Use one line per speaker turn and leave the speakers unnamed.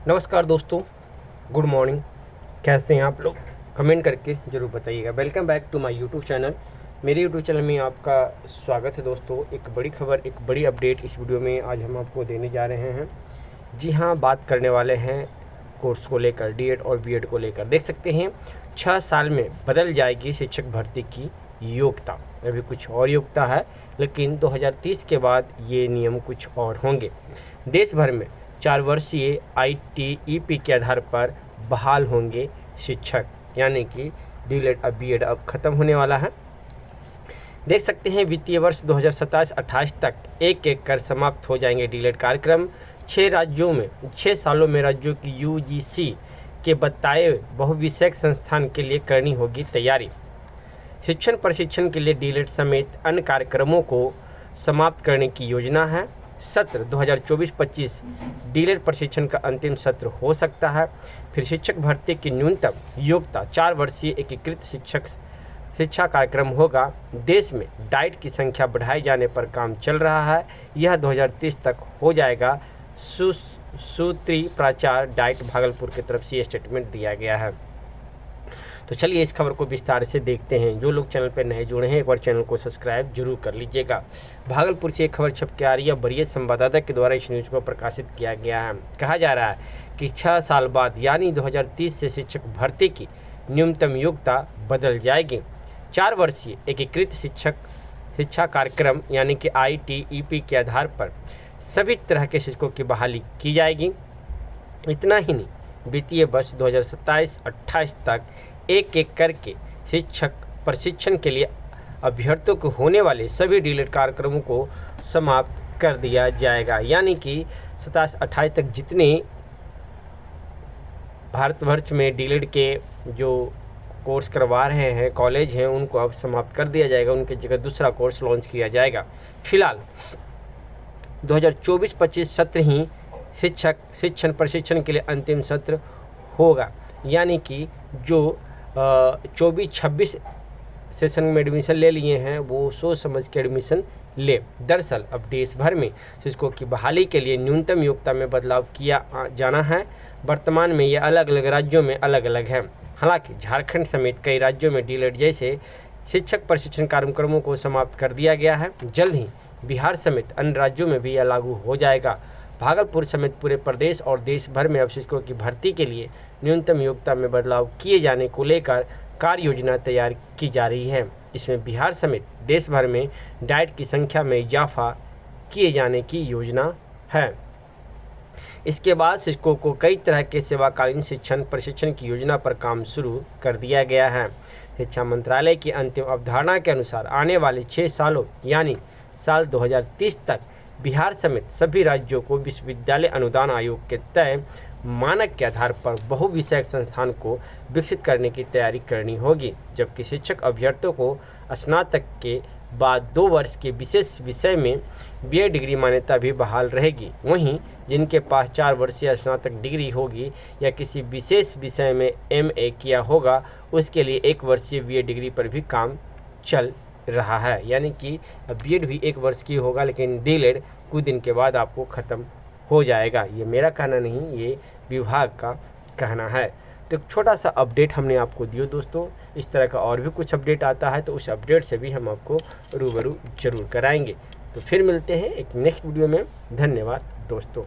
नमस्कार दोस्तों, good morning. कैसे हैं आप लोग? कमेंट करके ज़रूर बताइएगा। Welcome back to my YouTube channel. मेरे यूट्यूब चैनल में आपका स्वागत है दोस्तों। एक बड़ी खबर, एक बड़ी अपडेट इस वीडियो में आज हम आपको देने जा रहे हैं। जी हाँ, बात करने वाले हैं कोर्स को लेकर, डीएड और बीएड को लेकर। देख सकते हैं 6 साल में बदल जाएगी शिक्षक भर्ती की योग्यता। अभी कुछ और योग्यता है, लेकिन 2030 के बाद ये नियम कुछ और होंगे। देश भर में 4 वर्षीय ITEP के आधार पर बहाल होंगे शिक्षक, यानी कि डीएड अब बीएड अब खत्म होने वाला है। देख सकते हैं वित्तीय वर्ष 2027-28 तक एक एक कर समाप्त हो जाएंगे डीएड कार्यक्रम। 6 सालों में राज्यों की UGC के बताए बहुविषयक संस्थान के लिए करनी होगी तैयारी। शिक्षण प्रशिक्षण के लिए डीएड समेत अन्य कार्यक्रमों को समाप्त करने की योजना है। सत्र 2024-25 डीएड प्रशिक्षण का अंतिम सत्र हो सकता है। फिर शिक्षक भर्ती की न्यूनतम योग्यता 4 वर्षीय एकीकृत शिक्षा कार्यक्रम होगा। देश में डाइट की संख्या बढ़ाए जाने पर काम चल रहा है। यह 2030 तक हो जाएगा। सूत्री प्राचार्य डाइट भागलपुर की तरफ से ये स्टेटमेंट दिया गया है। तो चलिए इस खबर को विस्तार से देखते हैं। जो लोग चैनल पर नए जुड़े हैं, एक बार चैनल को सब्सक्राइब जरूर कर लीजिएगा। भागलपुर से एक खबर छप के आ रही है। वरीय संवाददाता के द्वारा इस न्यूज़ को प्रकाशित किया गया है। कहा जा रहा है कि 6 साल बाद यानी 2030 से शिक्षक भर्ती की न्यूनतम योग्यता बदल जाएगी। 4 वर्षीय एकीकृत शिक्षा कार्यक्रम यानी कि ITEP के आधार पर सभी तरह के शिक्षकों की बहाली की जाएगी। इतना ही नहीं, वित्तीय वर्ष 2027-28 तक एक एक करके शिक्षक प्रशिक्षण के लिए अभ्यर्थियों को होने वाले सभी डीएड कार्यक्रमों को समाप्त कर दिया जाएगा। यानी कि 27-28 तक जितने भारतवर्ष में डीएड के जो कोर्स करवा रहे हैं कॉलेज हैं, उनको अब समाप्त कर दिया जाएगा। उनकी जगह दूसरा कोर्स लॉन्च किया जाएगा। फिलहाल 2024-25 सत्र ही शिक्षण प्रशिक्षण के लिए अंतिम सत्र होगा। यानी कि जो 24-26 सेशन में एडमिशन ले लिए हैं, वो सोच समझ के एडमिशन ले। दरअसल अब देश भर में शिक्षकों की बहाली के लिए न्यूनतम योग्यता में बदलाव किया जाना है। वर्तमान में ये अलग अलग राज्यों में अलग अलग है। हालांकि झारखंड समेत कई राज्यों में डीएड जैसे शिक्षक प्रशिक्षण कार्यक्रमों को समाप्त कर दिया गया है। जल्द ही बिहार समेत अन्य राज्यों में भी यह लागू हो जाएगा। भागलपुर समेत पूरे प्रदेश और देश भर में अब शिक्षकों की भर्ती के लिए न्यूनतम योग्यता में बदलाव किए जाने को लेकर कार्य योजना तैयार की जा रही है। इसमें बिहार समेत देश भर में डाइट की संख्या में इजाफा किए जाने की योजना है। इसके बाद शिक्षकों को कई तरह के सेवाकालीन शिक्षण प्रशिक्षण की योजना पर काम शुरू कर दिया गया है। शिक्षा मंत्रालय की अंतिम अवधारणा के अनुसार आने वाले 6 सालों यानी साल 2030 तक बिहार समेत सभी राज्यों को विश्वविद्यालय अनुदान आयोग के तय मानक के आधार पर बहुविषयक संस्थान को विकसित करने की तैयारी करनी होगी। जबकि शिक्षक अभ्यर्थियों को स्नातक के बाद 2 वर्ष के विशेष विषय में बीएड डिग्री मान्यता भी बहाल रहेगी। वहीं जिनके पास 4 वर्षीय स्नातक डिग्री होगी या किसी विशेष विषय में MA किया होगा, उसके लिए 1 वर्षीय बीएड डिग्री पर भी काम चल रहा है। यानी कि बीएड भी 1 वर्ष की होगा, लेकिन डीएड कुछ दिन के बाद आपको ख़त्म हो जाएगा। ये मेरा कहना नहीं, ये विभाग का कहना है। तो एक छोटा सा अपडेट हमने आपको दिया दोस्तों। इस तरह का और भी कुछ अपडेट आता है तो उस अपडेट से भी हम आपको रूबरू जरूर कराएंगे। तो फिर मिलते हैं एक नेक्स्ट वीडियो में। धन्यवाद दोस्तों।